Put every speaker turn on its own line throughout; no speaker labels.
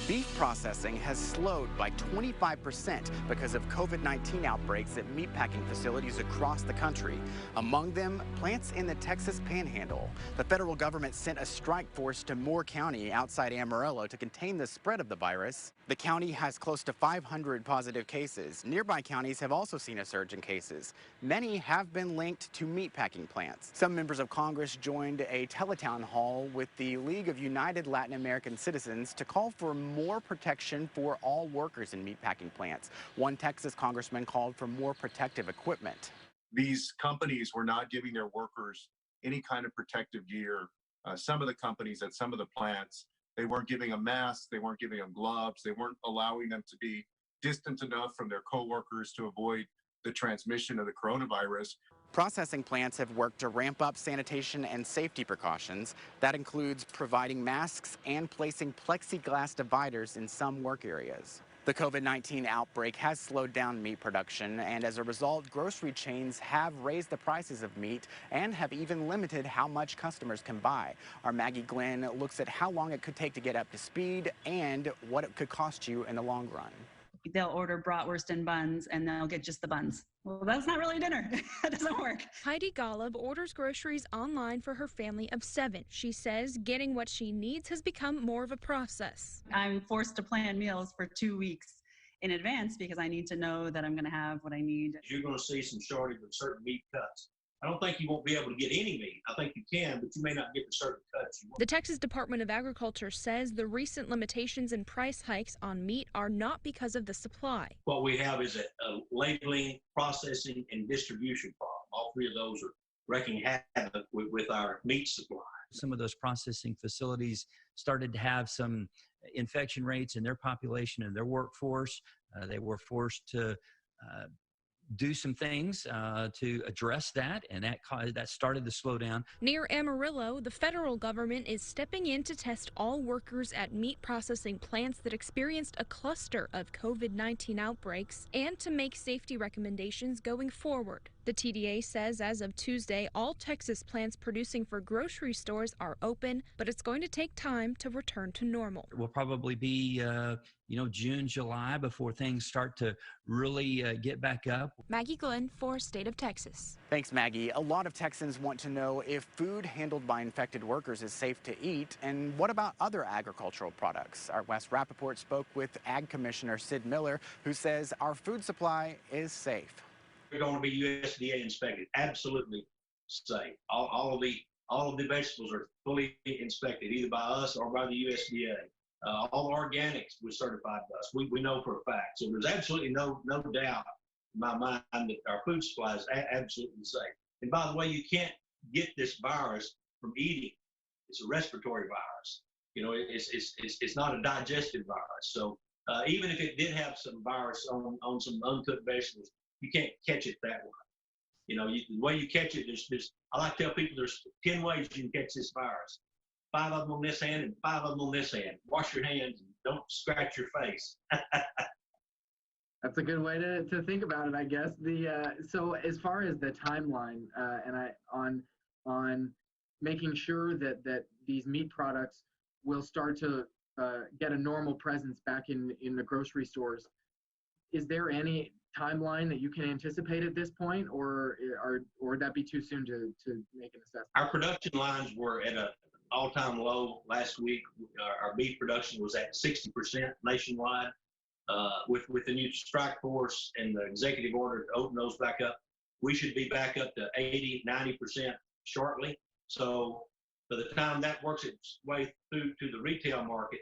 Beef processing has slowed by 25% because of COVID-19 outbreaks at meatpacking facilities across the country. Among them, plants in the Texas Panhandle. The federal government sent a strike force to Moore County outside Amarillo to contain the spread of the virus. The county has close to 500 positive cases. Nearby counties have also seen a surge in cases. Many have been linked to meatpacking plants. Some members of Congress joined a teletown hall with the League of United Latin American Citizens to call for more protection for all workers in meatpacking plants. One Texas congressman called for more protective equipment.
These companies were not giving their workers any kind of protective gear. Some of the companies at some of the plants, they weren't giving them masks, they weren't giving them gloves, they weren't allowing them to be distant enough from their coworkers to avoid the transmission of the coronavirus.
Processing plants have worked to ramp up sanitation and safety precautions. That includes providing masks and placing plexiglass dividers in some work areas. The COVID-19 outbreak has slowed down meat production, and as a result, grocery chains have raised the prices of meat and have even limited how much customers can buy. Our Maggie Glenn looks at how long it could take to get up to speed and what it could cost you in the long run.
They'll order bratwurst and buns, and they'll get just the buns. Well, that's not really dinner. That doesn't work.
Heidi Golub orders groceries online for her family of 7. She says getting what she needs has become more of a process.
I'm forced to plan meals for 2 weeks in advance because I need to know that I'm going to have what I need.
You're going to see some shortage of certain meat cuts. I don't think you won't be able to get any meat. I think you can, but you may not get the certain cuts you want.
The Texas Department of Agriculture says the recent limitations and price hikes on meat are not because of the supply.
What we have is a labeling, processing, and distribution problem. All three of those are wreaking havoc with our meat supply.
Some of those processing facilities started to have some infection rates in their population and their workforce. They were forced to do some things to address that, and that started the slowdown.
Near Amarillo, the federal government is stepping in to test all workers at meat processing plants that experienced a cluster of COVID-19 outbreaks and to make safety recommendations going forward. The TDA says as of Tuesday, all Texas plants producing for grocery stores are open, but it's going to take time to return to normal.
It will probably be, June, July before things start to really get back up.
Maggie Glenn for State of Texas.
Thanks, Maggie. A lot of Texans want to know if food handled by infected workers is safe to eat, and what about other agricultural products? Our Wes Rappaport spoke with Ag Commissioner Sid Miller, who says our food supply is safe.
They're going to be USDA inspected, absolutely safe. All of the vegetables are fully inspected, either by us or by the USDA. All the organics were certified by us. We know for a fact. So there's absolutely no doubt in my mind that our food supply is absolutely safe. And by the way, you can't get this virus from eating. It's a respiratory virus. It's not a digestive virus. So even if it did have some virus on some uncooked vegetables, you can't catch it that way. The way you catch it, I like to tell people there's 10 ways you can catch this virus. 5 of them on this hand and 5 of them on this hand. Wash your hands and don't scratch your face.
That's a good way to think about it, I guess. So as far as the timeline on making sure that these meat products will start to get a normal presence back in the grocery stores, is there any timeline that you can anticipate at this point, or would that be too soon to make an assessment?
Our production lines were at an all-time low last week. Our beef production was at 60% nationwide. With the new strike force and the executive order to open those back up, we should be back up to 80-90% shortly. So by the time that works its way through to the retail market,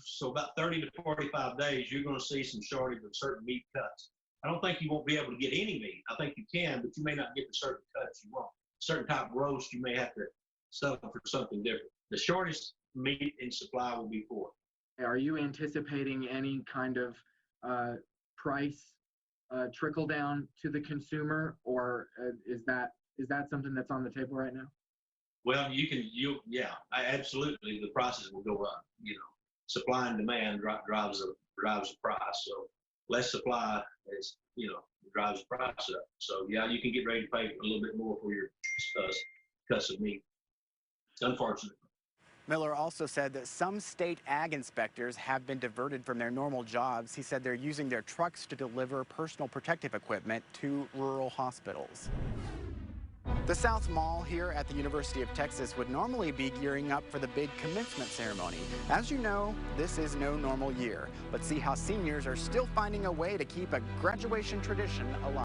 so about 30 to 45 days, you're going to see some shortage of certain meat cuts. I don't think you won't be able to get any meat. I think you can, but you may not get the certain cuts you want. Certain type of roast, you may have to settle for something different. The shortest meat in supply will be pork.
Are you anticipating any kind of price trickle down to the consumer, or is that something that's on the table right now?
Well, absolutely. The prices will go up. Supply and demand drives the price. So less supply drives the price up. So yeah, you can get ready to pay a little bit more for your cuts of meat, unfortunately.
Miller also said that some state ag inspectors have been diverted from their normal jobs. He said they're using their trucks to deliver personal protective equipment to rural hospitals. The South Mall here at the University of Texas would normally be gearing up for the big commencement ceremony. As you know, this is no normal year, but see how seniors are still finding a way to keep a graduation tradition alive.